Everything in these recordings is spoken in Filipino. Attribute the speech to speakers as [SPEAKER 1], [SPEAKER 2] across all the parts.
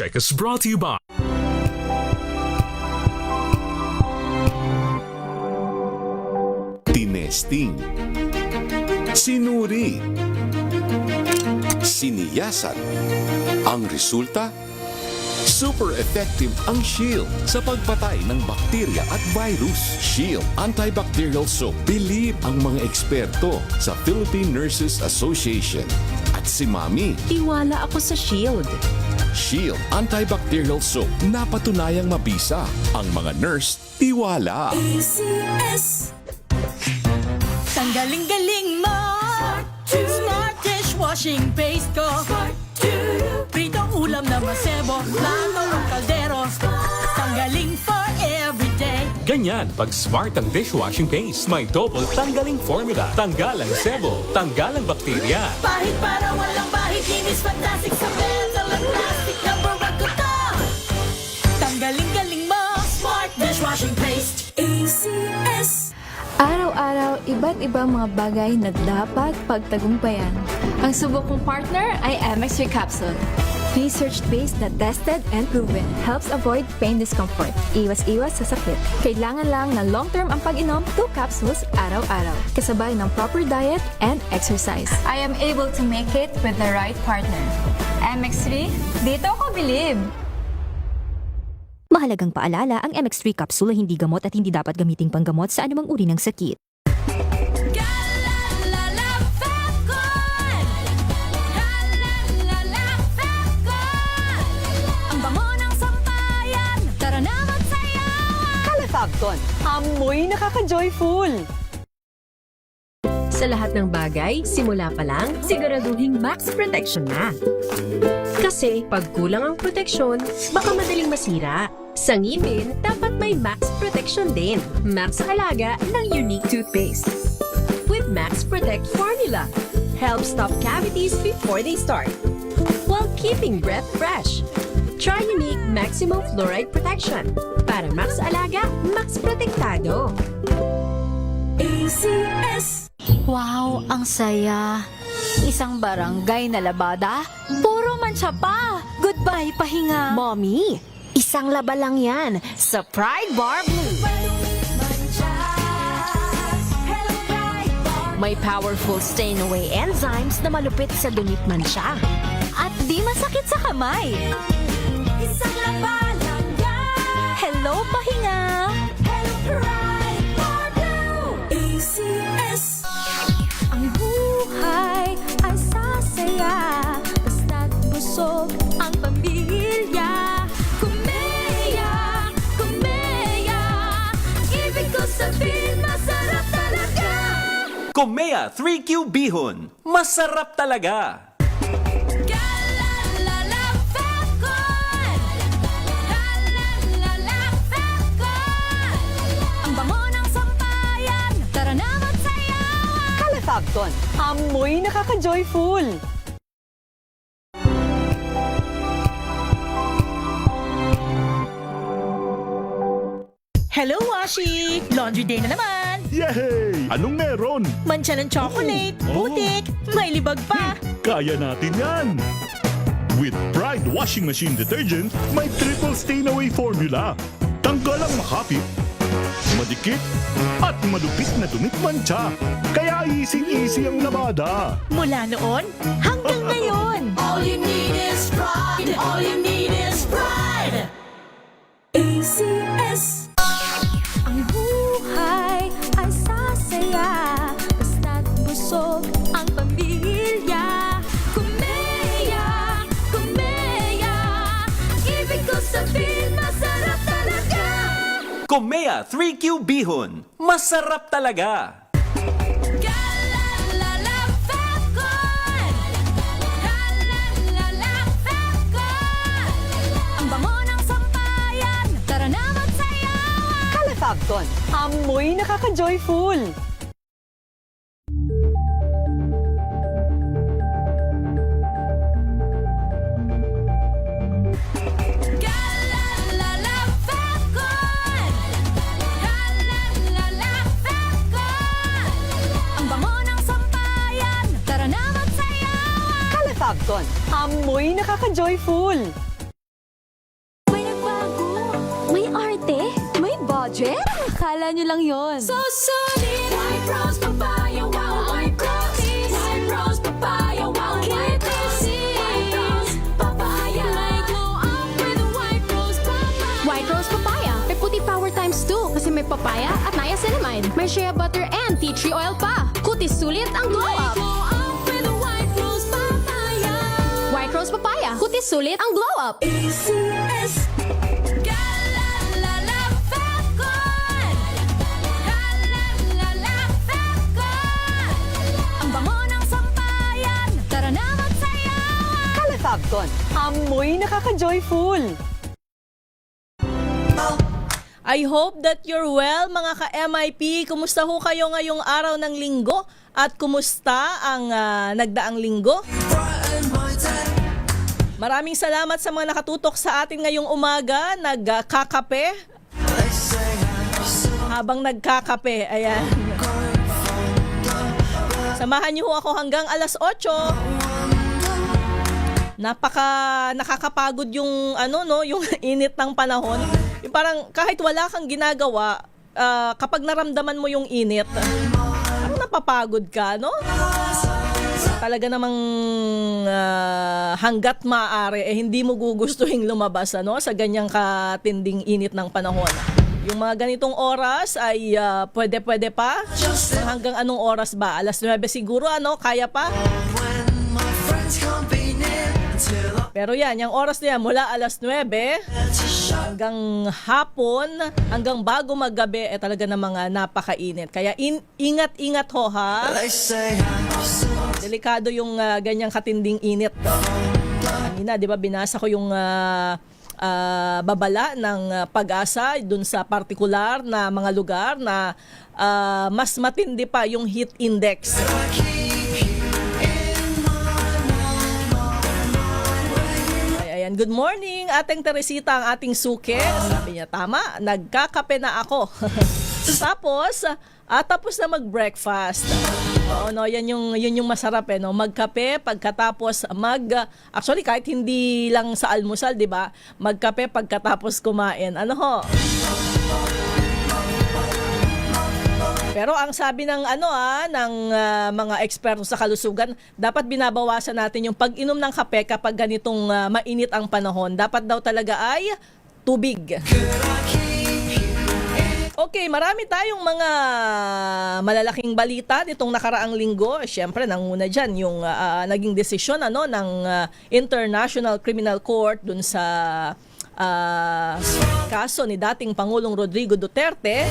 [SPEAKER 1] Check is brought to you by
[SPEAKER 2] Tinesting, sinuri, siniyasan. Ang resulta, super effective ang Shield sa pagpatay ng bakterya at virus. Shield Antibacterial Soap. Believe ang mga eksperto sa Philippine Nurses Association. At si Mami,
[SPEAKER 3] Tiwala ako sa Shield.
[SPEAKER 2] Shield Antibacterial Soap. Napatunayang mabisa. Ang mga nurse, tiwala.
[SPEAKER 4] Tanggaling-galing mo Smart dishwashing paste ko Pritong ulam na masebo Plano ng kaldero Tanggaling for everyday
[SPEAKER 1] ganyan pag smart ang dishwashing paste. May double tanggaling formula. Tanggal ang sebo, tanggal ang bakterya.
[SPEAKER 4] Bahid para walang bahid Linis fantastic sa metal at plastic Number one ko to Tanggaling-galing mo Smart dishwashing paste ACS
[SPEAKER 5] Araw-araw, iba't ibang mga bagay na dapat pagtagumpayan. Ang subok kong partner ay MX3 Capsule. Research-based na tested and proven. Helps avoid pain discomfort. Iwas-iwas sa sakit. Kailangan lang na long-term ang pag-inom 2 capsules araw-araw. Kasabay ng proper diet and exercise. I am able to make it with the right partner. MX3, dito ako believe!
[SPEAKER 6] Mahalagang paalala, ang MX3 capsule ay hindi gamot at hindi dapat gamiting panggamot sa anumang uri ng sakit.
[SPEAKER 4] Ang bango ng sampayan Tara na magsayawan
[SPEAKER 3] Calefabton, amoy nakaka-joyful. Sa lahat ng bagay, simula pa lang, siguraduhing max protection na. Kasi pag kulang ang proteksyon, baka madaling masira. Sa ngipin, dapat may max protection din. Max Alaga ng Unique Toothpaste. With Max Protect Formula. Help stop cavities before they start. While keeping breath fresh. Try Unique Maximum Fluoride Protection. Para Max Alaga, Max Protektado.
[SPEAKER 4] ACS
[SPEAKER 5] Wow, ang saya! Isang barangay na labada, puro mancha pa! Goodbye, pahinga!
[SPEAKER 6] Mommy, isang laba lang yan sa Pride Bar Blue. May powerful stain-away enzymes na malupit sa dumit mansya.
[SPEAKER 5] At di masakit sa kamay!
[SPEAKER 4] Isang laban lang yan
[SPEAKER 5] Hello, pahinga!
[SPEAKER 4] Hello Pride for Blue ACS
[SPEAKER 5] Ang buhay ay sasaya, basta't busog ang pamilya.
[SPEAKER 4] Kumeya, kumeya Ibig ko sabihin masarap talaga
[SPEAKER 7] Komea 3Q Bihon. Masarap talaga!
[SPEAKER 4] Ang bango ng sampayan Tara na magsayawan
[SPEAKER 3] Calefabton, amoy nakaka-joyful.
[SPEAKER 4] Hello, Washi! Laundry day na naman!
[SPEAKER 8] Yay! Anong meron?
[SPEAKER 4] Mancha ng chocolate, putik, may libag pa!
[SPEAKER 8] Kaya natin yan! With Pride Washing Machine Detergent, may triple stain-away formula. Tanggal ang makapit, madikit, at malupit na dumit mancha. Kaya easy-easy ang labada.
[SPEAKER 4] Mula noon hanggang ngayon! All you need is pride! All you need is pride! ACS
[SPEAKER 5] Ang buhay ay sasaya, basta't busog ang pamilya.
[SPEAKER 4] Kumeya, kumeya Ibig ko sabihin masarap talaga
[SPEAKER 7] Komea 3Q Bihon. Masarap talaga!
[SPEAKER 4] Ang bango ng sampayan Tara na magsayawan
[SPEAKER 3] Calefabton, amoy nakaka-joyful.
[SPEAKER 4] Ang bango ng sampayan Tara na magsayawan
[SPEAKER 3] Calefabton, amoy nakaka-joyful.
[SPEAKER 5] budget? Akala nyo lang yon.
[SPEAKER 4] So solid, White Rose Papaya, wow, White Rose. White Rose Papaya, wow, White Rose. White Rose Papaya, may glow up with White Rose Papaya.
[SPEAKER 3] White Rose Papaya. May puti power times 2 kasi may papaya at niacinamide. May shea butter and tea tree oil pa. Kutis sulit ang glow up.
[SPEAKER 4] Glow up with White Rose Papaya.
[SPEAKER 3] White Rose Papaya. Kutis sulit ang glow up.
[SPEAKER 4] ACS. Galalala, Falcon. Galalala, Falcon. Ang bango ng sampayan. Tara na magsayawan.
[SPEAKER 9] Kalafabcon, amoy nakaka-joyful.
[SPEAKER 10] I hope that you're well mga ka-MIP. Kumusta ho kayo ngayong araw ng linggo? At kumusta ang nagdaang linggo? Maraming salamat sa mga nakatutok sa atin ngayong umaga. Nagkakape. Habang nagkakape, ayan. Samahan niyo ho ako hanggang alas 8. Nakakapagod yung yung init ng panahon. Yung parang kahit wala kang ginagawa, kapag naramdaman mo yung init, parang napapagod ka, no? Talaga namang hanggat maaari hindi mo gugustuhin lumabas sa ganyang katinding init ng panahon. Yung mga ganitong oras ay pwede pa. Hanggang anong oras ba? Alas 9 siguro, kaya pa? Pero yan, yung oras na yan, mula alas 9 hanggang hapon, hanggang bago maggabi, talaga namang napakainit. Kaya ingat-ingat ho, ha? Delikado yung ganyang katinding init. Kanina, di ba, binasa ko yung babala ng Pag-asa dun sa partikular na mga lugar na mas matindi pa yung heat index. Ayan, good morning, ating Teresita, ang ating suke. Sabi niya, tama, nagkakape na ako. Tapos na mag-breakfast. Oo, yun yung masarap magkape pagkatapos actually kahit hindi lang sa almusal, 'di ba? Magkape pagkatapos kumain. Pero ang sabi ng ng mga eksperto sa kalusugan, dapat binabawasan natin yung pag-inom ng kape kapag ganitong mainit ang panahon. Dapat daw talaga ay tubig. Okay, marami tayong mga malalaking balita nitong nakaraang linggo. Siyempre, nanguna dyan yung naging desisyon ng International Criminal Court dun sa kaso ni dating Pangulong Rodrigo Duterte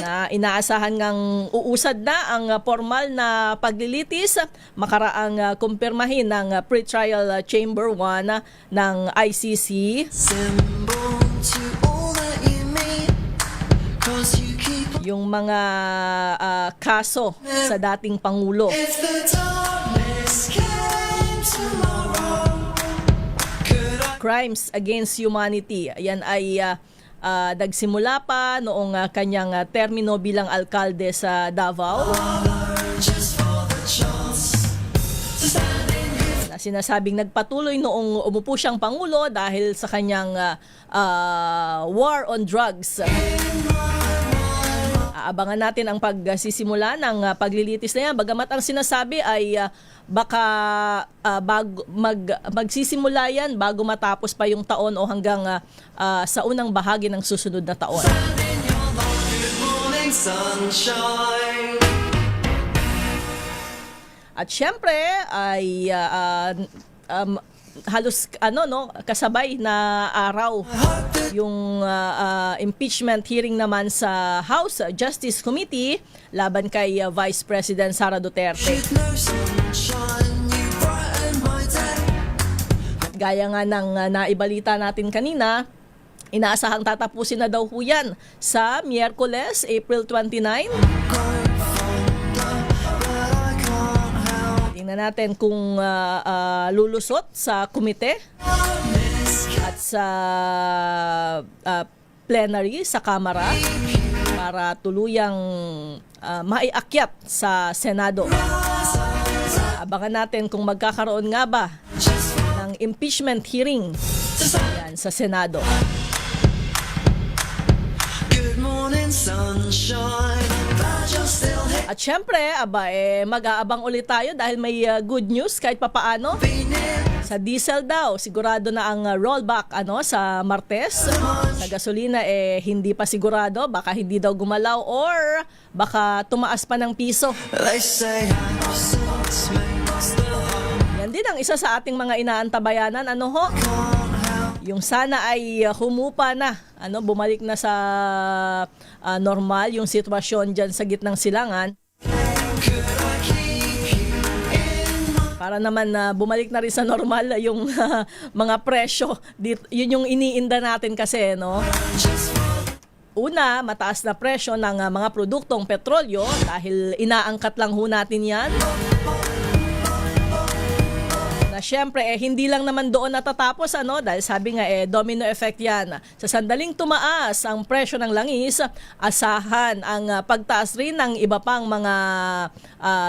[SPEAKER 10] na inaasahan ngang uusad na ang formal na paglilitis makaraang kumpirmahin ng Pretrial Chamber 1 ng ICC. Yung mga kaso sa dating Pangulo. Crimes against humanity. Ayan ay nagsimula pa noong kanyang termino bilang alkalde sa Davao. Sinasabing nagpatuloy noong umupo siyang Pangulo dahil sa kanyang war on drugs. Aabangan natin ang pagsisimula ng paglilitis na yan. Bagamat ang sinasabi ay baka magsisimula yan bago matapos pa yung taon o hanggang sa unang bahagi ng susunod na taon. At syempre ay halos kasabay na araw yung impeachment hearing naman sa House Justice Committee laban kay Vice President Sara Duterte. Gaya nga ng naibalita natin kanina, inaasahang tatapusin na daw ho yan sa Miyerkules, April 29. Tingnan natin kung lulusot sa komite at sa plenary sa Kamara para tuluyang maiakyat sa Senado. Abangan natin kung magkakaroon nga ba ng impeachment hearing Yan, sa Senado. At syempre, mag-aabang ulit tayo dahil may good news kahit papaano. Sa diesel daw, sigurado na ang rollback sa Martes. Sa gasolina hindi pa sigurado, baka hindi daw gumalaw or baka tumaas pa ng piso. Yan din ang isa sa ating mga inaantabayanan. Yung sana ay humupa na, bumalik na sa normal yung sitwasyon dyan sa gitnang silangan. Para naman bumalik na rin sa normal yung mga presyo. Yun yung iniinda natin kasi, no? Una, mataas na presyo ng mga produktong petrolyo dahil inaangkat lang ho natin yan. Siyempre, hindi lang naman doon natatapos, dahil sabi nga, domino effect yan. Sa sandaling tumaas ang presyo ng langis, asahan ang pagtaas rin ng iba pang mga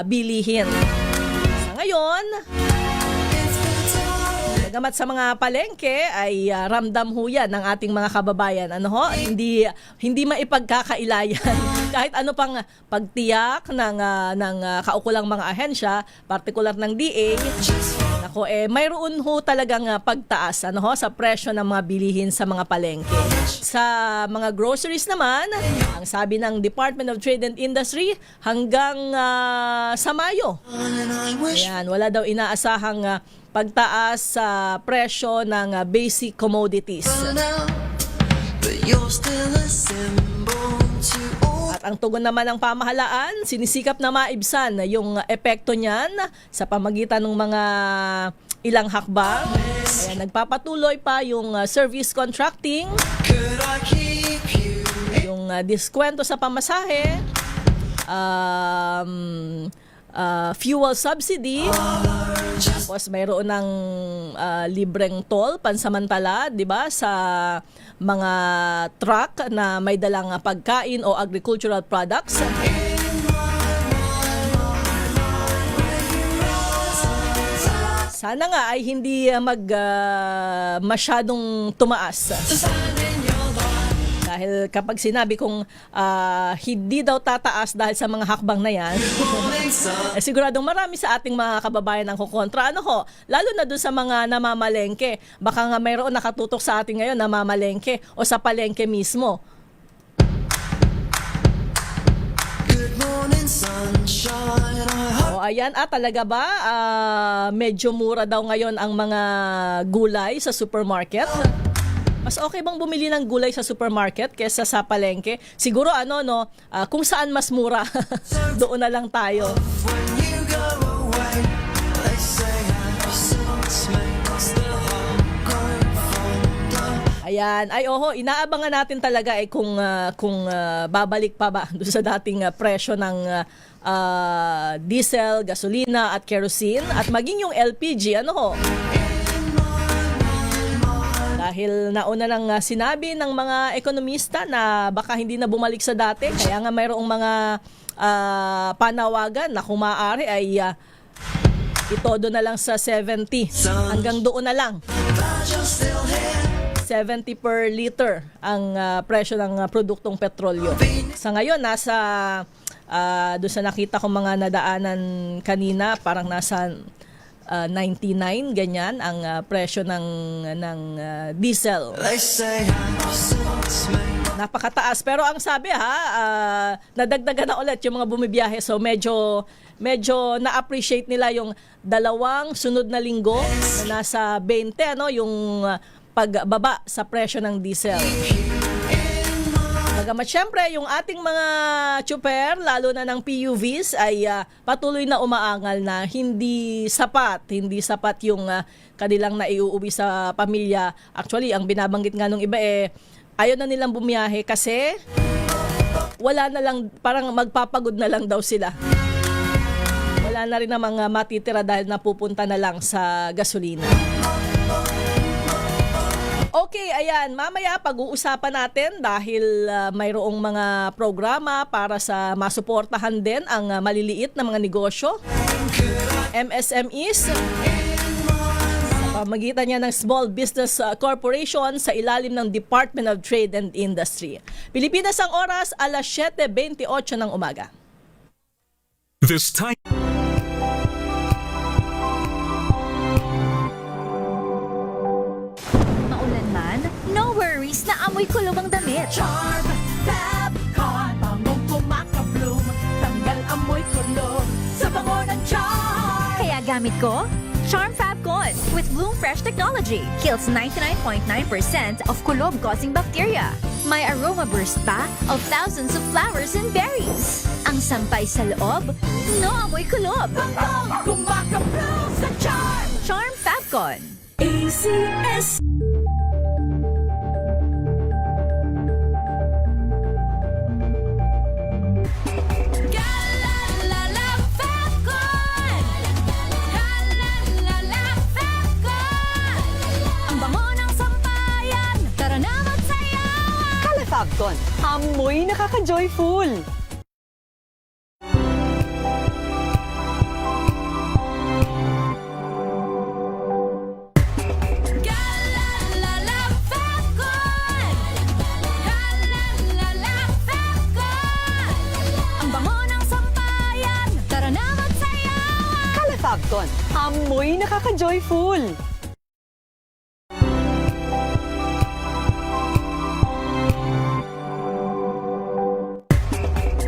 [SPEAKER 10] bilihin. Sa ngayon, bagamat sa mga palengke ay ramdam ho yan ng ating mga kababayan. Hindi maipagkakailayan. Kahit ano pang pagtiyak ng kaukulang mga ahensya, partikular ng DA, mayroon ho talagang pagtaas sa presyo ng mga bilihin sa mga palengke. Sa mga groceries naman, ang sabi ng Department of Trade and Industry, hanggang sa Mayo. Ayan, wala daw inaasahang pagtaas sa presyo ng basic commodities. At ang tugon naman ng pamahalaan, sinisikap na maibsan yung epekto niyan sa pamagitan ng mga ilang hakbang. Kaya nagpapatuloy pa yung service contracting, yung diskwento sa pamasahe, fuel subsidy, tapos mayroon ng libreng toll pansamantala, 'di ba, sa mga truck na may dalang pagkain o agricultural products. Sana nga ay hindi masyadong tumaas. Dahil kapag sinabi kong hindi daw tataas dahil sa mga hakbang na yan, siguradong marami sa ating mga kababayan ang kukontra. Lalo na doon sa mga namamalengke. Baka nga mayroon nakatutok sa ating ngayon namamalengke o sa palengke mismo. Ayan, talaga ba? Medyo mura daw ngayon ang mga gulay sa supermarket. Mas okay bang bumili ng gulay sa supermarket kaysa sa palengke? Siguro kung saan mas mura, doon na lang tayo. Ayan, inaabangan natin talaga kung babalik pa ba doon sa dating presyo ng diesel, gasolina at kerosene at maging yung LPG, Dahil nauna nang sinabi ng mga ekonomista na baka hindi na bumalik sa dati, kaya nga mayroong mga panawagan na kung maaari ay itodo na lang sa 70. Hanggang doon na lang. 70 per liter ang presyo ng produktong petrolyo. Sa ngayon, nasa doon sa nakita ko mga nadaanan kanina, parang nasa 99 ganyan ang presyo ng diesel. Napakataas, pero ang sabi nadagdagan na ulit yung mga bumibiyahe, so medyo na-appreciate nila yung dalawang sunod na linggo na nasa 20 yung pagbaba sa presyo ng diesel. Bagamat syempre yung ating mga tsuper, lalo na ng PUVs, ay patuloy na umaangal na hindi sapat yung kanilang naiuuwi sa pamilya. Actually, ang binabanggit nga nung iba ayaw na nilang bumiyahe kasi wala na lang, parang magpapagod na lang daw sila. Wala na rin namang matitira dahil napupunta na lang sa gasolina. Okay, ayan, mamaya pag-uusapan natin dahil mayroong mga programa para sa masuportahan din ang maliliit na mga negosyo, MSMEs, sa pamagitan niya ng Small Business Corporation sa ilalim ng Department of Trade and Industry. Pilipinas ang oras, alas 7:28 ng umaga.
[SPEAKER 1] This time.
[SPEAKER 6] Maulan man, no worries na amoy kulob ang damit.
[SPEAKER 4] Charm Fabcon, bangong kumakabloom, tanggal amoy kulob sa bango ng charm.
[SPEAKER 6] Kaya gamit ko, Charm Fabcon with Bloom Fresh Technology. Kills 99.9% of kulob-causing bacteria. May aroma burst pa of thousands of flowers and berries. Ang sampay sa loob, no amoy kulob.
[SPEAKER 4] Bangong kumakabloom sa charm.
[SPEAKER 6] Charm Fabcon.
[SPEAKER 4] ACS. Galalala Fabcon. Galalala Fabcon. Ang bango ng sampayan. Tara na magsayawan.
[SPEAKER 9] Calafabcon, amoy nakaka-joyful.
[SPEAKER 4] Galalala Fabcon. Galalala Fabcon. Ang bango ng sampayan. Tara na magsayawan.
[SPEAKER 9] Calafabcon, amoy nakaka-joyful.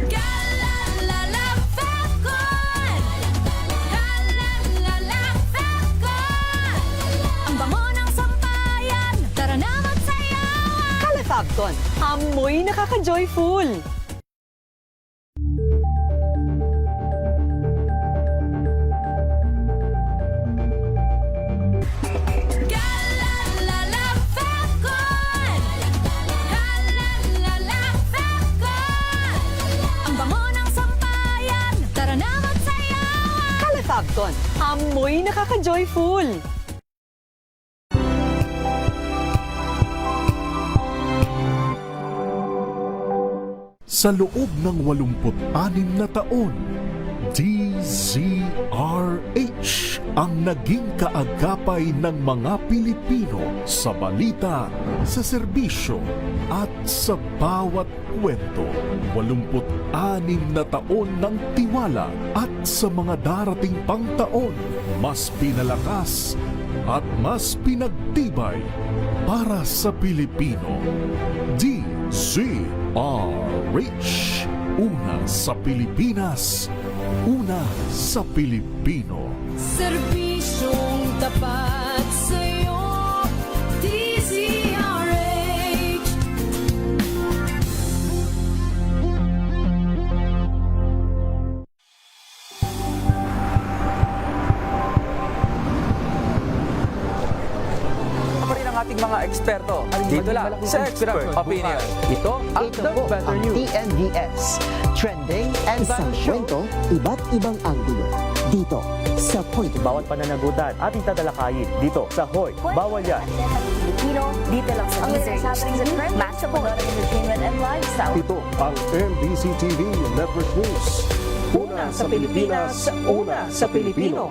[SPEAKER 4] Galalala Fabcon. Galalala Fabcon. Ang bango ng sampayan. Tara na magsayawan.
[SPEAKER 9] Calafabcon, amoy nakaka-joyful.
[SPEAKER 4] Galalala Fabcon. Galalala Fabcon. Ang bango ng sampayan. Tara na magsayawan.
[SPEAKER 9] Calafabcon, amoy nakaka-joyful.
[SPEAKER 8] Sa loob ng 86 na taon, DZRH ang naging kaagapay ng mga Pilipino sa balita, sa serbisyo at sa bawat kwento. 86 na taon ng tiwala at sa mga darating pang taon, mas pinalakas at mas pinagtibay para sa Pilipino. DZRH. Una sa Pilipinas, una sa Pilipino.
[SPEAKER 4] Serbisyong tapat sa'yo, DZRH.
[SPEAKER 11] Pa rin ang ating mga eksperto. Dito lang sa Expert Opinion.
[SPEAKER 12] Ito ang Better News. TNVS. Trending and
[SPEAKER 13] Isang kwento, iba't ibang anggulo. Dito sa Point.
[SPEAKER 11] Bawat pananagutan ating tatalakayin dito sa Hoy. Bawal yan.
[SPEAKER 6] Filipino, dito lang sa DZRH. Match up entertainment and lifestyle.
[SPEAKER 8] Ito ang MBC TV Network News. Una sa Pilipinas, una sa Pilipino.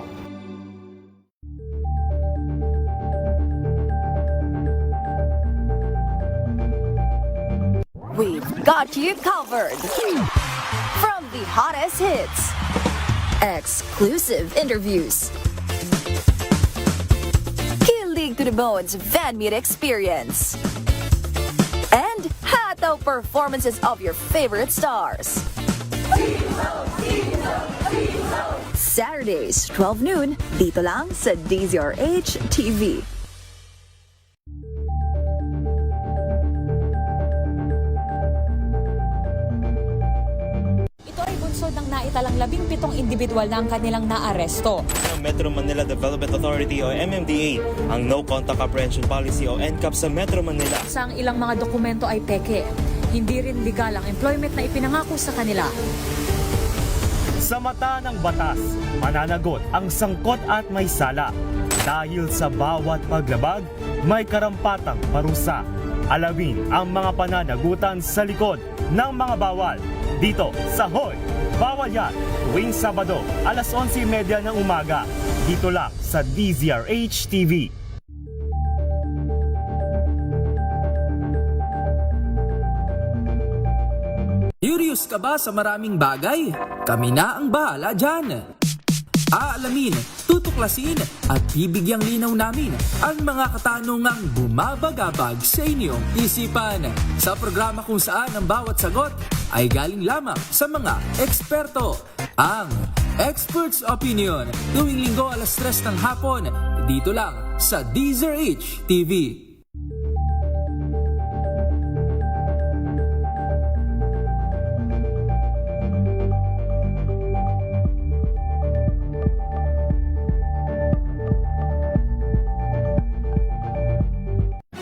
[SPEAKER 3] We've got you covered. From the hottest hits, exclusive interviews, kilig to the bones fan meet experience, and hataw performances of your favorite stars. Saturdays, 12 noon, dito lang sa DZRH TV.
[SPEAKER 14] Ng naitalang 17 individual na ang kanilang naaresto.
[SPEAKER 15] Metro Manila Development Authority o MMDA ang No Contact Apprehension Policy o NCAP sa Metro Manila.
[SPEAKER 14] Sa ang ilang mga dokumento ay peke. Hindi rin legal ang employment na ipinangako sa kanila.
[SPEAKER 16] Sa mata ng batas, mananagot ang sangkot at may sala. Dahil sa bawat paglabag, may karampatang parusa. Alamin ang mga pananagutan sa likod ng mga bawal. Dito sa Hoy! Bawal yan! Tuwing Sabado, alas 11:30 ng umaga. Dito lang sa DZRH TV.
[SPEAKER 17] Curious ka ba sa maraming bagay? Kami na ang bahala dyan. Aalamin, tutuklasin at bibigyang linaw namin ang mga katanungang bumabagabag sa inyong isipan. Sa programa kung saan ang bawat sagot ay galing lamang sa mga eksperto. Ang Expert's Opinion, tuwing linggo 3:00 ng hapon, dito lang sa DZRH TV.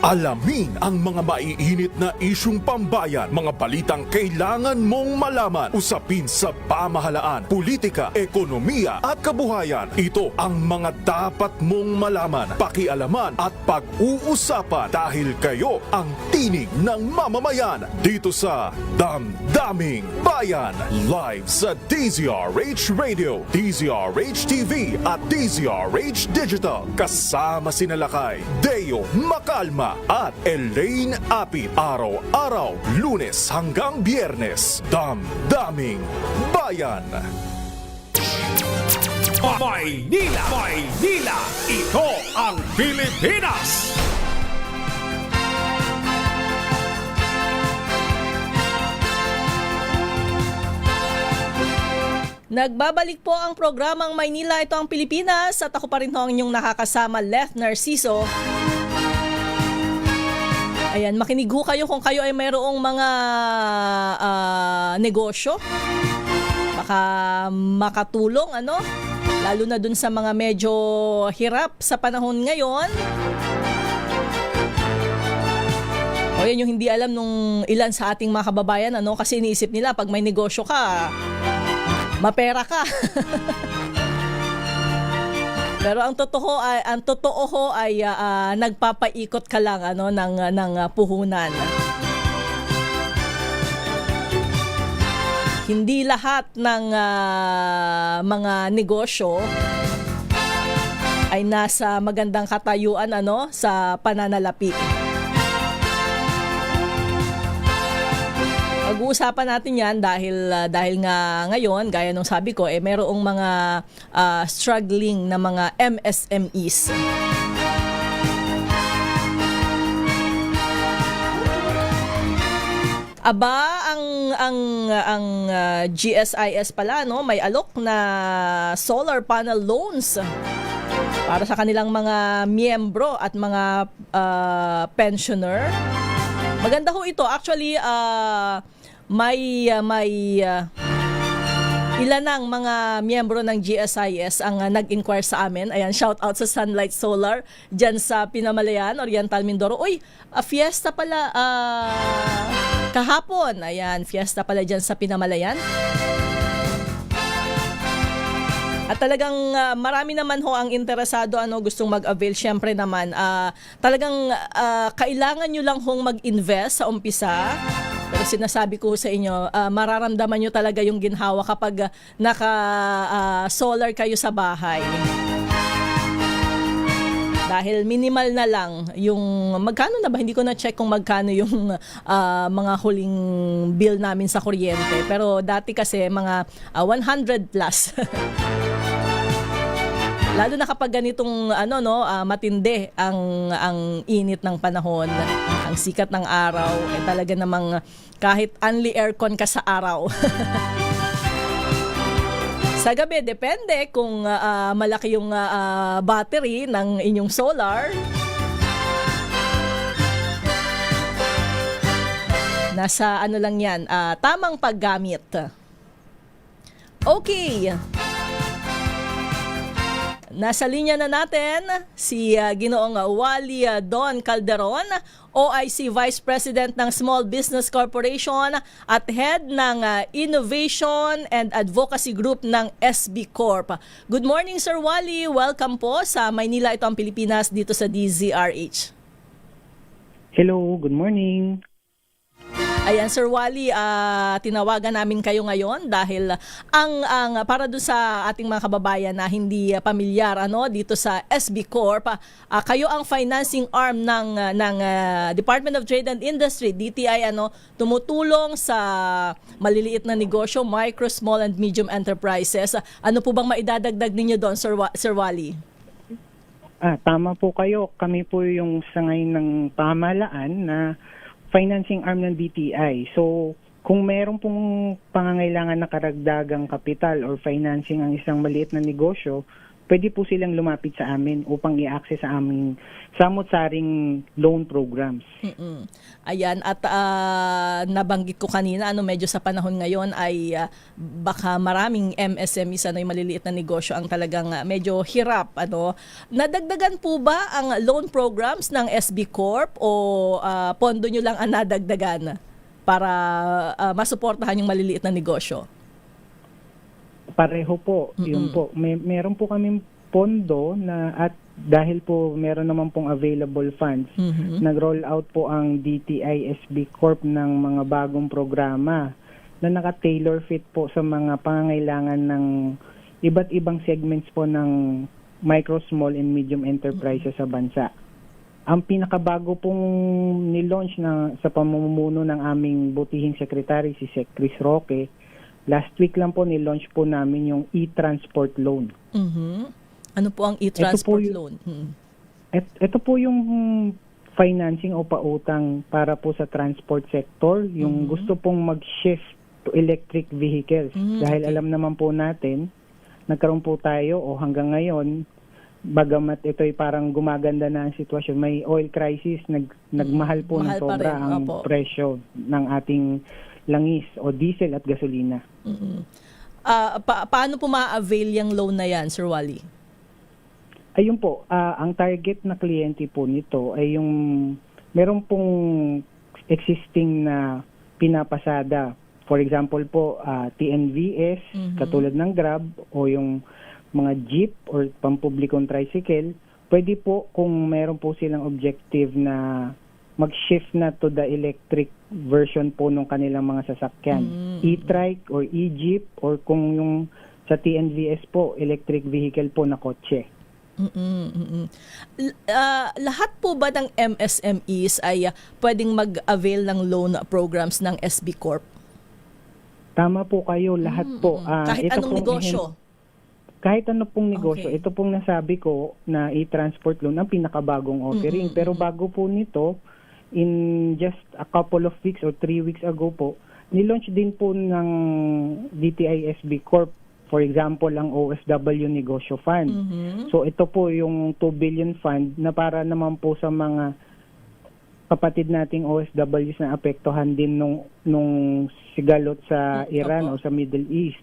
[SPEAKER 8] Alamin ang mga maiinit na isyung pambayan, mga balitang kailangan mong malaman, usapin sa pamahalaan, politika, ekonomiya at kabuhayan. Ito ang mga dapat mong malaman, pakialaman at pag-uusapan dahil kayo ang tinig ng mamamayan dito sa Damdaming Bayan. Live sa DZRH Radio, DZRH TV at DZRH Digital. Kasama sina Lakay, Deo Macalma at Elaine Apit. Araw-araw, Lunes hanggang Biyernes. Damdaming Bayan.
[SPEAKER 1] Maynila! Maynila! Ito ang Pilipinas!
[SPEAKER 10] Nagbabalik po ang programang Maynila, ito ang Pilipinas, at ako pa rin ho ang inyong nakakasama, Leth Narciso. Ayan, makinig ho kayo kung kayo ay mayroong mga negosyo. Baka makatulong, lalo na dun sa mga medyo hirap sa panahon ngayon. O yan yung hindi alam nung ilan sa ating mga kababayan, kasi iniisip nila pag may negosyo ka, mapera ka. Pero ang totoo ay nagpapaikot ka lang ng puhunan. Hindi lahat ng mga negosyo ay nasa magandang katayuan sa pananalapi. Pag-uusapan natin yan dahil nga ngayon, gaya nung sabi ko, mayroong mga struggling na mga MSMEs. Aba, ang GSIS pala, may alok na solar panel loans para sa kanilang mga miyembro at mga pensioner. Maganda ho ito. Actually, may ilan ng mga miyembro ng GSIS ang nag-inquire sa amin. Ayan, shout out sa Sunlight Solar dyan sa Pinamalayan, Oriental Mindoro. Uy, fiesta pala kahapon. Ayan, fiesta pala dyan sa Pinamalayan. At talagang marami naman ho ang interesado, gustong mag-avail. Siyempre naman, talagang kailangan nyo lang hong mag-invest sa umpisa. Pero sinasabi ko sa inyo, mararamdaman nyo talaga yung ginhawa kapag naka-solar kayo sa bahay. Dahil minimal na lang yung, magkano na ba? Hindi ko na-check kung magkano yung mga huling bill namin sa kuryente. Pero dati kasi mga 100 plus. Lalo na kapag ganitong matindi ang init ng panahon, ang sikat ng araw, talaga namang kahit only aircon ka sa araw. Sa gabi, depende kung malaki yung battery ng inyong solar. Nasa lang yan, tamang paggamit. Okay. Nasa linya na natin si Ginoong Wally Don Calderon, OIC Vice President ng Small Business Corporation at Head ng Innovation and Advocacy Group ng SB Corp. Good morning, Sir Wally. Welcome po sa Maynila, ito ang Pilipinas, dito sa DZRH.
[SPEAKER 18] Hello, good morning.
[SPEAKER 10] Ayan, Sir Wally, tinawagan namin kayo ngayon dahil ang para doon sa ating mga kababayan na hindi pamilyar dito sa SB Corp, kayo ang financing arm ng Department of Trade and Industry, DTI, tumutulong sa maliliit na negosyo, micro, small and medium enterprises. Ano po bang maidadagdag ninyo doon, Sir Wally?
[SPEAKER 18] Tama po kayo. Kami po yung sangay ng pamahalaan na financing arm ng DTI. So, kung meron pong pangangailangan na karagdagang kapital or financing ang isang maliit na negosyo, pwede po silang lumapit sa amin upang i-access sa aming samot-saring loan programs. Ayan, at
[SPEAKER 10] nabanggit ko kanina, medyo sa panahon ngayon ay baka maraming MSMEs, yung maliliit na negosyo ang talagang medyo hirap. Nadagdagan po ba ang loan programs ng SB Corp o pondo nyo lang ang nadagdagan para masuportahan yung maliliit na negosyo?
[SPEAKER 18] Pareho po. Yun po. Meron po kaming pondo na at dahil po meron naman pong available funds, nag-roll out po ang DTI SB Corp ng mga bagong programa na naka-tailor fit po sa mga pangangailangan ng iba't ibang segments po ng micro, small and medium enterprises sa bansa. Ang pinakabago pong nilaunch sa pamumuno ng aming butihing secretary, si Sec Chris Roque, last week lang po nilaunch po namin yung e-transport loan. Ano po ang e-transport loan? Ito po yung financing o pautang para po sa transport sector, yung gusto pong mag-shift to electric vehicles. Dahil alam naman po natin, nagkaroon po tayo o hanggang ngayon, bagamat ito'y parang gumaganda na ang sitwasyon, may oil crisis, nagmahal po ng sobra ang presyo ng ating langis o diesel at gasolina.
[SPEAKER 10] Paano po ma-avail yung loan na yan, Sir Wally?
[SPEAKER 18] Ayun po, ang target na kliyente po nito ay yung meron pong existing na pinapasada. For example po, TNVS, katulad ng Grab o yung mga jeep or pampublikong tricycle, pwede po kung meron po silang objective na mag-shift na to the electric version po ng kanilang mga sasakyan. E-trike or e-jeep or kung yung sa TNVS po, electric vehicle po na kotse.
[SPEAKER 10] Lahat po ba ng MSMEs ay pwedeng mag-avail ng loan programs ng SB Corp?
[SPEAKER 18] Tama po kayo, lahat po.
[SPEAKER 10] Kahit anong negosyo?
[SPEAKER 18] Kahit ano pong negosyo. Okay. Ito pong nasabi ko na e-transport loan ang pinakabagong offering. Pero bago po nito, in just a couple of weeks or 3 weeks ago po, nilaunch din po ng DTI SB Corp, for example, ang OFW Negosyo Fund. So ito po yung 2 billion fund na para naman po sa mga kapatid nating OFWs na apektuhan din nung sigalot sa Iran o sa Middle East.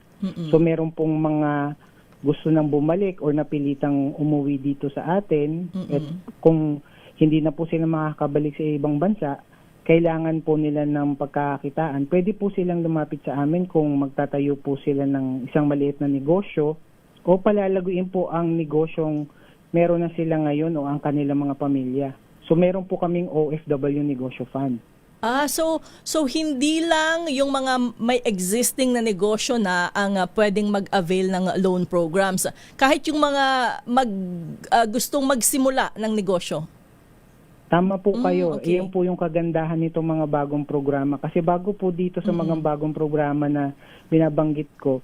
[SPEAKER 18] So meron pong mga gusto nang bumalik or napilitang umuwi dito sa atin. At kung hindi na po sila makakabalik sa ibang bansa, kailangan po nila ng pagkakakitaan. Pwede po silang lumapit sa amin kung magtatayo po sila ng isang maliit na negosyo o palalaguin po ang negosyong meron na sila ngayon o ang kanilang mga pamilya. So meron po kaming OFW Negosyo Fund.
[SPEAKER 10] So hindi lang yung mga may existing na negosyo na ang pwedeng mag-avail ng loan programs. Kahit yung mga gustong magsimula ng negosyo.
[SPEAKER 18] Tama po kayo. Okay. Iyan po yung kagandahan nitong mga bagong programa. Kasi bago po dito sa mga bagong programa na binabanggit ko,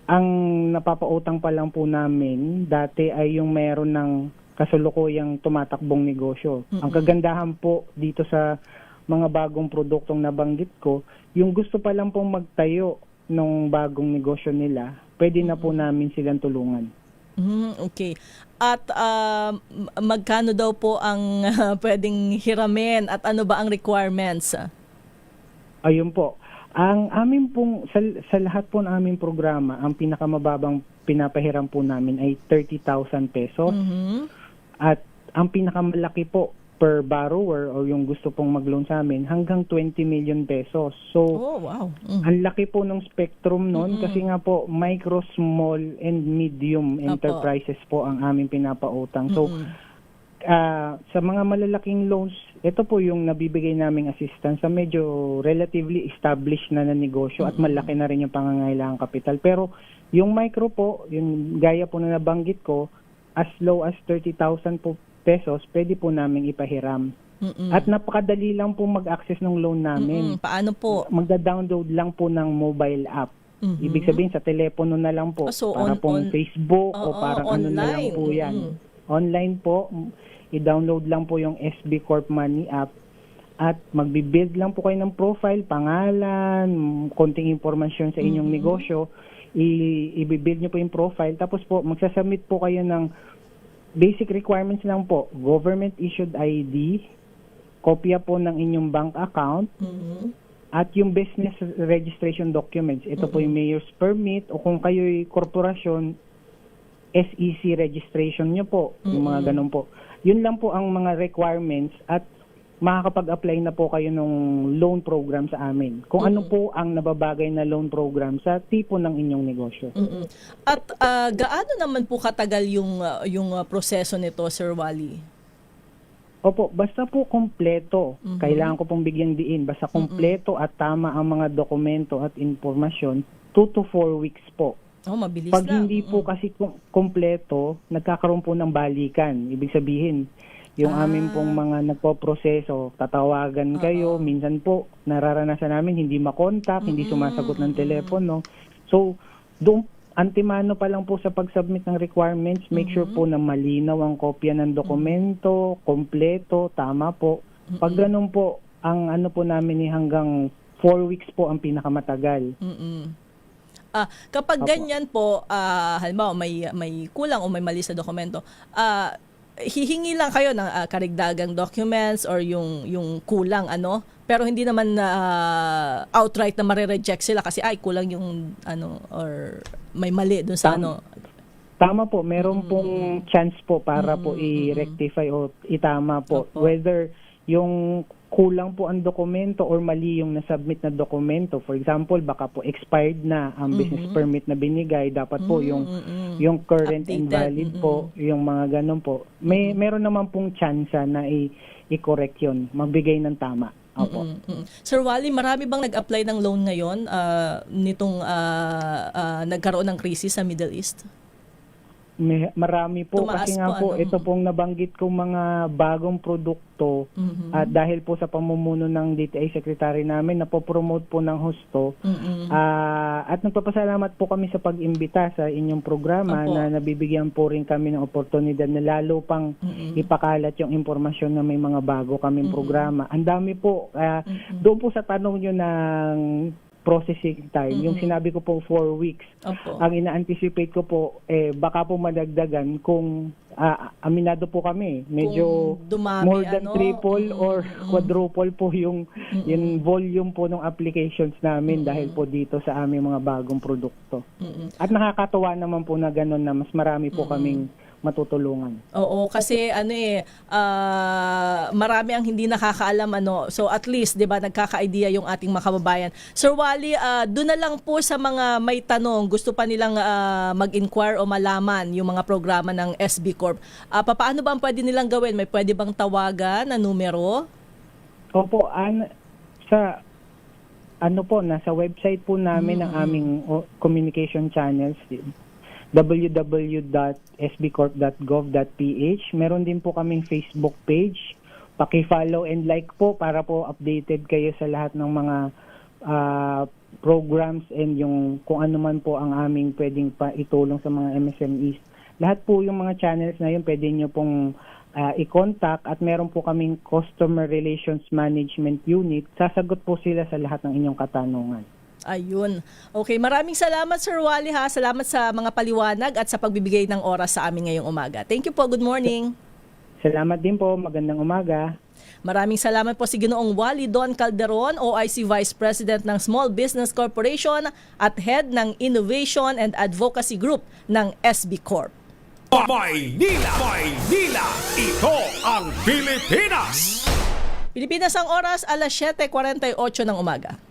[SPEAKER 18] ang napapautang pa lang po namin dati ay yung meron ng kasalukuyang tumatakbong negosyo. Ang kagandahan po dito sa mga bagong produktong nabanggit ko, yung gusto pa lang pong magtayo ng bagong negosyo nila, pwede na po namin silang tulungan.
[SPEAKER 10] Okay. At magkano daw po ang pwedeng hiramin at ano ba ang requirements?
[SPEAKER 18] Ayun po. Ang amin pong, sa lahat po ng aming programa, ang pinakamababang pinapahiram po namin ay 30,000 pesos. At ang pinakamalaki po per borrower o yung gusto pong mag-loan sa amin hanggang 20 million pesos. So, ang laki po ng spectrum nun kasi nga po micro, small and medium enterprises po ang aming pinapautang. So, sa mga malalaking loans, ito po yung nabibigay naming assistance sa medyo relatively established na negosyo at malaki na rin yung pangangailangang kapital. Pero yung micro po, yung gaya po na nabanggit ko, as low as 30,000 po pesos, pwede po namin ipahiram. At napakadali lang po mag-access ng loan namin.
[SPEAKER 10] Paano po?
[SPEAKER 18] Magda-download lang po ng mobile app. Ibig sabihin sa telepono na lang po.
[SPEAKER 10] So,
[SPEAKER 18] para pong Facebook o parang ano na lang po yan. Online po, i-download lang po yung SB Corp Money app at magbi-build lang po kayo ng profile, pangalan, konting informasyon sa inyong negosyo. I-build nyo po yung profile. Tapos po, magsasubmit po kayo ng basic requirements lang po. Government issued ID, kopya po ng inyong bank account, at yung business registration documents. Ito po yung mayor's permit o kung kayo'y korporasyon, SEC registration nyo po. Yung mga ganun po. Yun lang po ang mga requirements at makakapag-apply na po kayo ng loan program sa amin. Kung ano po ang nababagay na loan program sa tipo ng inyong negosyo.
[SPEAKER 10] At gaano naman po katagal yung proseso nito, Sir Wally?
[SPEAKER 18] Opo, basta po kompleto. Kailangan ko pong bigyang diin. Basta kompleto at tama ang mga dokumento at informasyon, 2 to 4 weeks po.
[SPEAKER 10] Mabilis
[SPEAKER 18] Pag
[SPEAKER 10] lang.
[SPEAKER 18] hindi po kasi kompleto, nagkakaroon po ng balikan. Ibig sabihin, yung amin pong mga nagpo-proseso, tatawagan kayo, minsan po nararanasan namin hindi makontak, hindi sumasagot ng telepono. So, doon antimano pa lang po sa pag-submit ng requirements, make sure po na malinaw ang kopya ng dokumento, kompleto, tama po. Pag ganun po, ang ano po namin hanggang 4 weeks po ang pinakamatagal.
[SPEAKER 10] Kapag ganyan po, halimbawa may kulang o may mali sa dokumento, hihingi lang kayo ng karagdagang documents or yung kulang pero hindi naman outright na mare-reject sila kasi kulang yung or may mali dun sa
[SPEAKER 18] Tama po, meron pong chance po para po i-rectify o itama po. Whether yung kulang po ang dokumento or mali yung nasubmit na dokumento. For example, baka po expired na ang business permit na binigay. Dapat po yung current and valid po, yung mga ganun po. Meron naman pong chance na i-correct yun, magbigay ng tama. Opo.
[SPEAKER 10] Sir Wally, marami bang nag-apply ng loan ngayon nitong nagkaroon ng krisis sa Middle East?
[SPEAKER 18] Marami po.
[SPEAKER 10] Tumaas
[SPEAKER 18] Kasi nga po, ito pong nabanggit kong mga bagong produkto at dahil po sa pamumuno ng DTI Secretary namin, napopromote po ng husto. At nagpapasalamat po kami sa pag-imbita sa inyong programa na nabibigyan po rin kami ng oportunidad na lalo pang ipakalat yung impormasyon na may mga bago kaming programa. Ang dami po. Doon po sa tanong nyo ng processing time. Yung sinabi ko po 4 weeks. Ang ina-anticipate ko po, baka po madagdagan kung aminado po kami. Medyo
[SPEAKER 10] dumami,
[SPEAKER 18] more than triple or quadruple po yung volume po ng applications namin dahil po dito sa aming mga bagong produkto. At nakakatawa naman po na gano'n na mas marami po kaming matutulungan.
[SPEAKER 10] Oo, kasi marami ang hindi nakakaalam So at least, 'di ba, nagkaka-idea yung ating mga kababayan. Sir Wally, doon na lang po sa mga may tanong, gusto pa nilang mag-inquire o malaman yung mga programa ng SB Corp. Paano ba ang pwede nilang gawin? May pwede bang tawagan na numero?
[SPEAKER 18] Opo, nasa website po namin ang aming communication channels, www.sbcorp.gov.ph. Meron din po kaming Facebook page. Paki-follow and like po para po updated kayo sa lahat ng mga programs and yung kung ano man po ang aming pwedeng itulong sa mga MSMEs. Lahat po yung mga channels na yun pwede nyo pong i-contact at meron po kaming Customer Relations Management Unit. Sasagot po sila sa lahat ng inyong katanungan.
[SPEAKER 10] Ayun. Okay, maraming salamat Sir Wally ha. Salamat sa mga paliwanag at sa pagbibigay ng oras sa amin ngayong umaga. Thank you po. Good morning.
[SPEAKER 18] Salamat din po. Magandang umaga.
[SPEAKER 10] Maraming salamat po si Ginoong Wally Don Calderon, OIC Vice President ng Small Business Corporation at Head ng Innovation and Advocacy Group ng SB Corp.
[SPEAKER 1] Maynila! Ito ang Pilipinas!
[SPEAKER 10] Pilipinas ang oras, alas 7:48 ng umaga.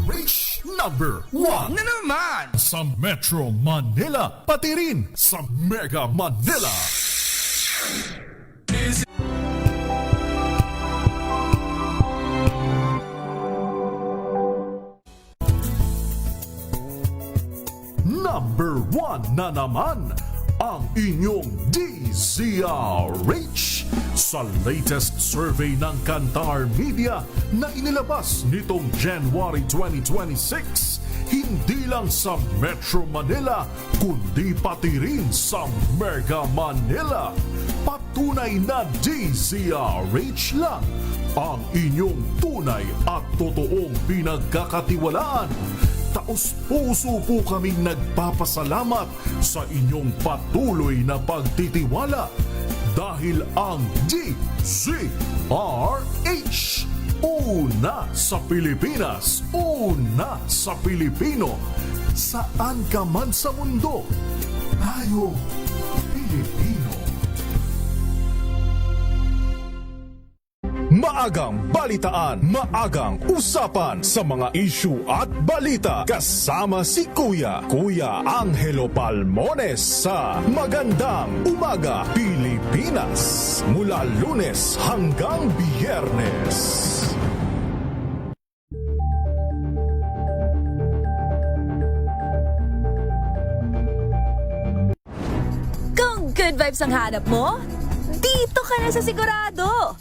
[SPEAKER 8] Reach number 1 na naman sa Metro Manila, pati rin sa Mega Manila.
[SPEAKER 19] buwan na naman ang inyong DZRH sa latest survey ng Kantar Media na inilabas nitong January 2026. Hindi lang sa Metro Manila, kundi pati rin sa Mega Manila. Patunay na DZRH lang ang inyong tunay at totoong pinagkakatiwalaan. Taos-puso po kaming nagpapasalamat sa inyong patuloy na pagtitiwala dahil ang DZRH una sa Pilipinas, una sa Pilipino. Saan ka man sa mundo, tayo Pilipino. Maagang balitaan, maagang usapan sa mga issue at balita. Kasama si Kuya Angelo Palmones sa Magandang Umaga Pilipinas. Mula Lunes hanggang Biyernes.
[SPEAKER 6] Kung good vibes ang hanap mo, dito ka na sa Sigurado!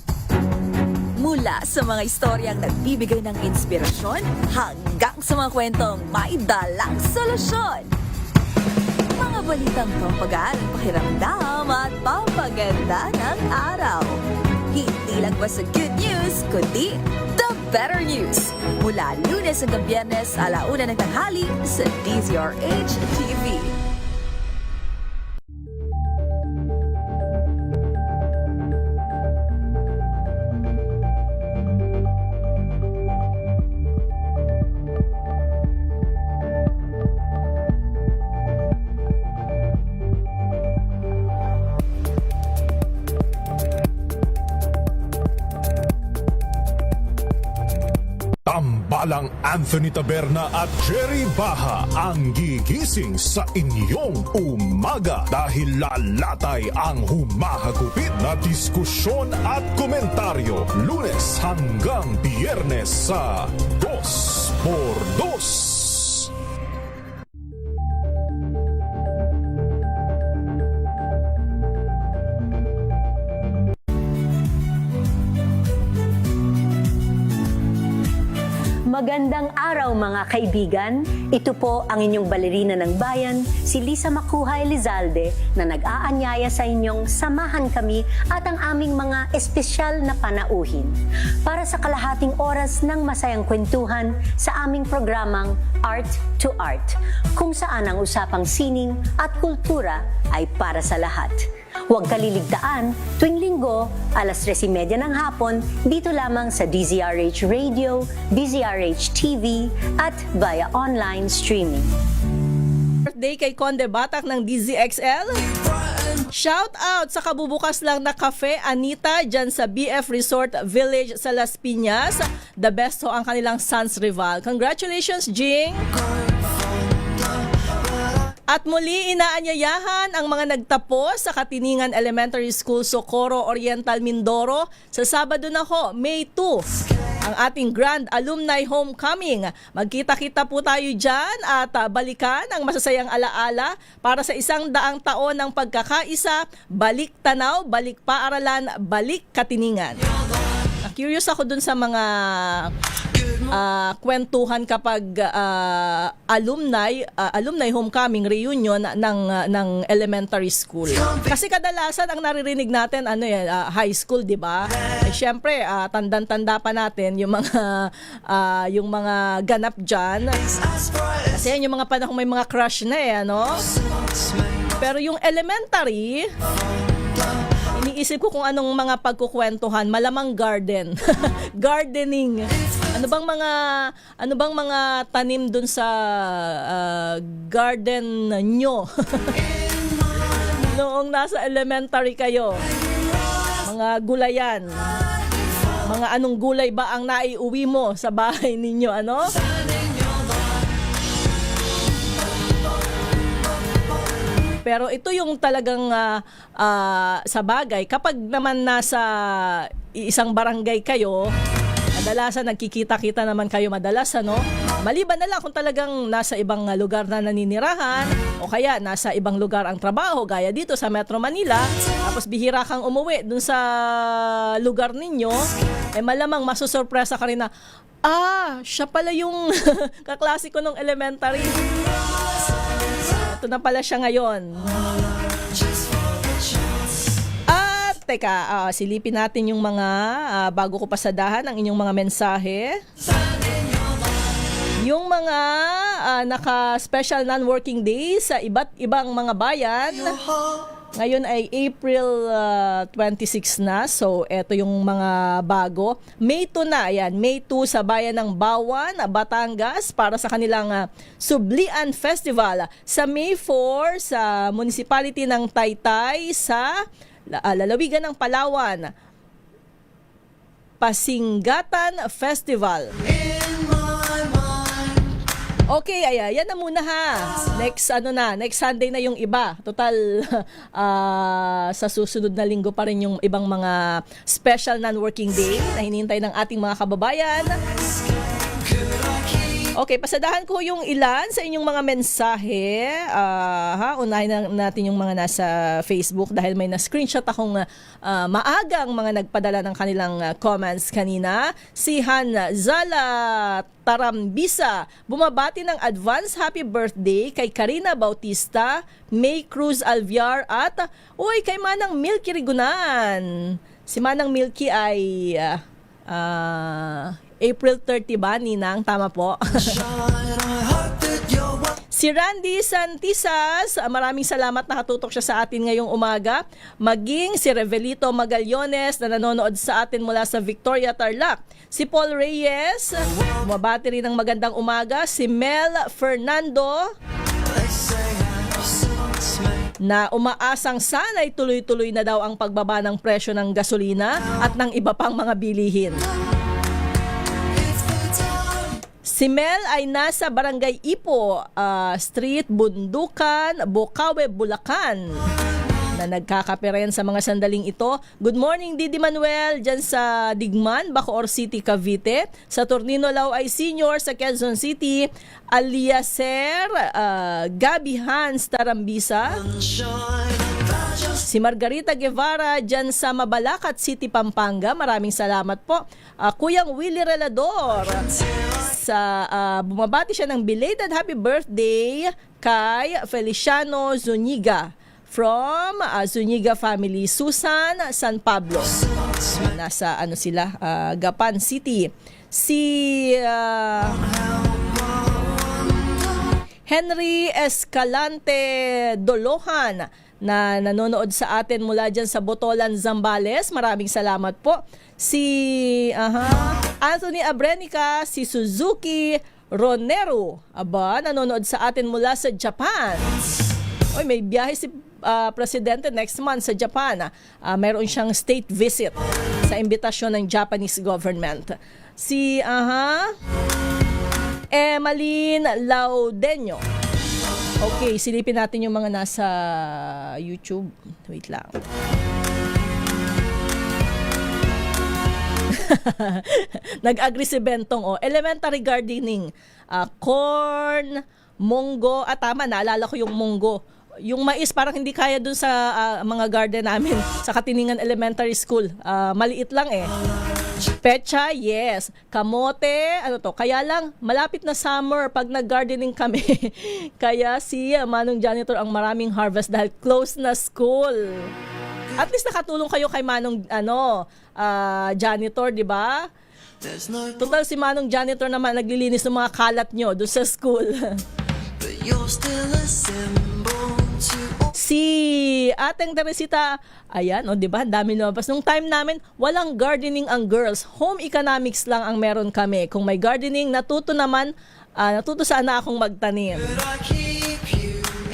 [SPEAKER 6] Mula sa mga istoryang nagbibigay ng inspirasyon hanggang sa mga kwentong may dalang solusyon. Mga balitang pampagaan ang pakiramdam at pampaganda ng araw. Hindi lang ba sa good news, kundi the better news. Mula Lunes hanggang Biyernes, 1:00 ng tanghali sa DZRH TV.
[SPEAKER 19] Tambalang Anthony Taberna at Jerry Baha ang gigising sa inyong umaga dahil lalatay ang humahagupit na diskusyon at komentaryo Lunes hanggang Biyernes sa 2x2.
[SPEAKER 20] Magandang araw mga kaibigan. Ito po ang inyong balerina ng bayan, si Lisa Makuha Elizalde, na nag-aanyaya sa inyong samahan kami at ang aming mga espesyal na panauhin para sa kalahating oras ng masayang kwentuhan sa aming programang Art to Art, kung saan ang usapang sining at kultura ay para sa lahat. Huwag kaliligtaan, tuwing linggo, 3:30 ng hapon, dito lamang sa DZRH Radio, DZRH TV, at via online streaming.
[SPEAKER 10] Birthday kay Conde Batak ng DZXL. Shout out sa kabubukas lang na Cafe Anita dyan sa BF Resort Village sa Las Piñas. The best ho ang kanilang Sans Rival. Congratulations, Jing! At muli inaanyayahan ang mga nagtapos sa Katiningan Elementary School, Socorro Oriental, Mindoro sa Sabado na ho, May 2, ang ating Grand Alumni Homecoming. Magkita-kita po tayo dyan at balikan ang masasayang alaala para sa 100 taon ng pagkakaisa. Balik tanaw, balik paaralan, balik Katiningan. Curious ako dun sa mga kwentuhan kapag alumni homecoming reunion ng elementary school. Kasi kadalasan ang naririnig natin high school, 'di ba? Eh syempre, tandang-tanda pa natin yung mga ganap diyan. Kasi yan yung mga panahong may mga crush na Pero yung elementary, iniisip ko kung anong mga pagkukwentuhan, malamang garden. Gardening. Ano bang mga tanim dun sa garden nyo? Noong nasa elementary kayo. Mga gulayan. Mga anong gulay ba ang naiuwi mo sa bahay ninyo, Pero ito yung talagang sa bagay, kapag naman nasa isang barangay kayo, kadalasan nagkikita-kita naman kayo madalas, Maliban na lang kung talagang nasa ibang lugar na naninirahan o kaya nasa ibang lugar ang trabaho gaya dito sa Metro Manila, tapos bihira kang umuwi dun sa lugar ninyo, malamang masusurpresa ka rin na, siya pala yung kaklase ko nung elementary. Ito na pala siya ngayon. At teka, silipin natin yung mga bago ko pasadahan ang inyong mga mensahe. Yung mga naka-special non-working days sa iba't ibang mga bayan. Ngayon ay April 26 na. So, eto yung mga bago. May 2 na. Ayan, May 2 sa bayan ng Bawan, Batangas para sa kanilang Sublian Festival. Sa May 4 sa municipality ng Taytay sa lalawigan ng Palawan. Pasinggatan Festival. Okay, yan na muna ha. Next Sunday na yung iba. Total sa susunod na linggo pa rin yung ibang mga special non-working day na hinihintay ng ating mga kababayan. Okay, pasadahan ko yung ilan sa inyong mga mensahe. Unahin natin yung mga nasa Facebook dahil may na-screenshot akong maagang mga nagpadala ng kanilang comments kanina. Si Han Zala Tarambisa, bumabati ng advance happy birthday kay Karina Bautista, May Cruz Alviar at kay Manang Milky Rigunan. Si Manang Milky ay April 30 ba, Ninang? Tama po. Si Randy Santisas, maraming salamat, nakatutok siya sa atin ngayong umaga. Maging si Revelito Magallones na nanonood sa atin mula sa Victoria, Tarlac. Si Paul Reyes, mabati rin ng magandang umaga. Si Mel Fernando, na umaasang sana'y tuloy-tuloy na daw ang pagbaba ng presyo ng gasolina at ng iba pang mga bilihin. Si Mel ay nasa Barangay Ipo, Street, Bundukan, Bocaue, Bulacan, na nagkakape rin sa mga sandaling ito. Good morning, Didi Manuel, dyan sa Digman, Bacoor City, Cavite. Sa Tornino Lauay Senior sa Quezon City, Aliaser, Gabi Hans Tarambisa. Si Margarita Guevara dyan sa Mabalacat City, Pampanga. Maraming salamat po. Kuyang Willie Relador, bumabati siya ng belated happy birthday kay Feliciano Zuniga from Zuniga family, Susan San Pablo. Nasa Gapan City. Si Henry Escalante Dolohan na nanonood sa atin mula dyan sa Botolan, Zambales. Maraming salamat po. Si Anthony Abrenica, si Suzuki Ronero, nanonood sa atin mula sa Japan. May biyahe si Presidente next month sa Japan. Mayroon siyang state visit sa imbitasyon ng Japanese government. Si Emeline Laudenyo. Okay, silipin natin yung mga nasa YouTube. Wait lang. Nag-agree si Bentong. Elementary gardening. Corn, munggo. Tama, naalala ko yung munggo. Yung mais parang hindi kaya dun sa mga garden namin sa Katiningan Elementary School. Maliit lang Pecha, yes. Kamote, kaya lang, malapit na summer pag nag-gardening kami. Kaya si Manong Janitor ang maraming harvest dahil close na school. At least nakatulong kayo kay Manong Janitor, di ba? Total si Manong Janitor naman naglilinis ng mga kalat nyo doon sa school. Si Ateng Teresita, ayan, di ba? Dami lumabas. Nung time namin, walang gardening ang girls. Home economics lang ang meron kami. Kung may gardening, natuto sana akong magtanim.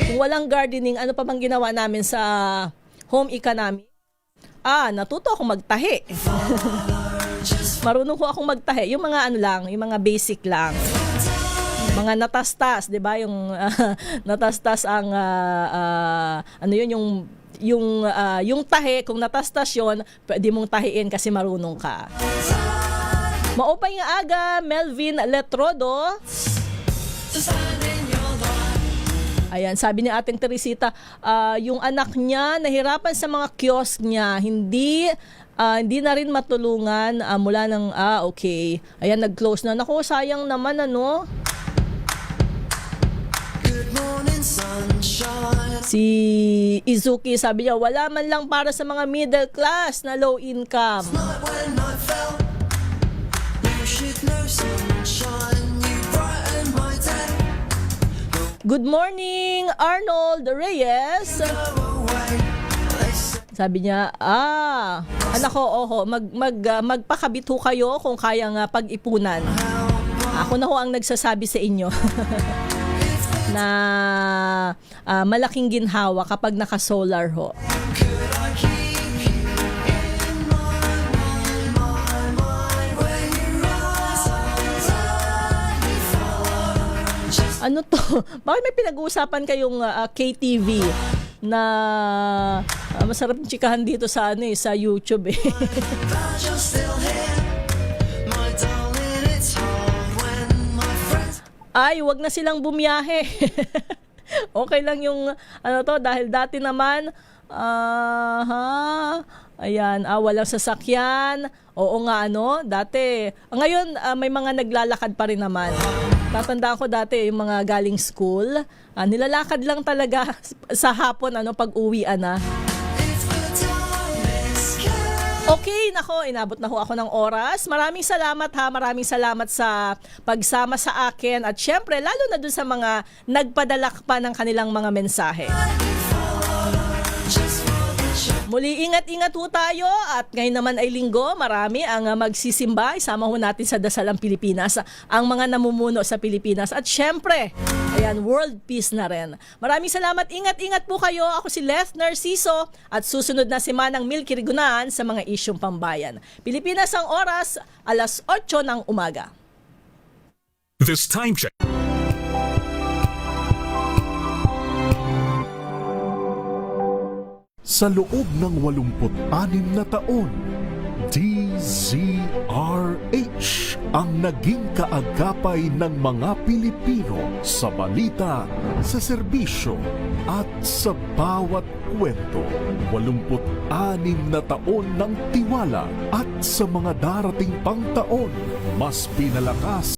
[SPEAKER 10] Kung walang gardening, ano pa bang ginawa namin sa home economics? Natuto akong magtahi. Marunong ko akong magtahi. Yung mga yung mga basic lang. Mga natastas, 'di ba? Yung natastas ang yung tahi, kung natastas 'yon, pwede mong tahiin kasi marunong ka. Maupay nga aga, Melvin Letrodo. Ayan, sabi ni Ating Teresita, yung anak niya nahirapan sa mga kiosk niya, hindi na rin matulungan mula ng okay. Ayan, nag-close na. Naku, sayang naman ano. Si Izuki sabi niya, wala man lang para sa mga middle class na low income. Good morning, Arnold Reyes. Sabi niya, anak ko, magpakabit ho kayo kung kaya nga pag-ipunan. Ako na ho ang nagsasabi sa inyo na malaking ginhawa kapag naka-solar ho. Ano to? Bakit may pinag-uusapan kayong KTV na masarap yung chikahan dito sa sa YouTube eh. Ay, wag na silang bumiyahe. Okay lang yung dahil dati naman ayan, walang sasakyan. Oo nga dati. Ngayon may mga naglalakad pa rin naman. Tatandaan ko dati yung mga galing school, nilalakad lang talaga sa hapon pag-uwian na. Okay, nako, inabot na ho ako ng oras. Maraming salamat maraming salamat sa pagsama sa akin at syempre lalo na dun sa mga nagpadala pa ng kanilang mga mensahe. Muli, ingat-ingat ho tayo at ngayon naman ay linggo, marami ang magsisimba. Isama ho natin sa Dasalang Pilipinas ang mga namumuno sa Pilipinas. At syempre, ayan, world peace na rin. Maraming salamat, ingat-ingat po kayo. Ako si Leth Narciso at susunod na si Manang Milky Rigunan sa mga isyong pambayan. Pilipinas ang oras, 8:00 ng umaga.
[SPEAKER 19] This time check. Sa loob ng 86 na taon, DZRH ang naging kaagapay ng mga Pilipino sa balita, sa serbisyo at sa bawat kwento. 86 na taon ng tiwala at sa mga darating pang taon, mas pinalakas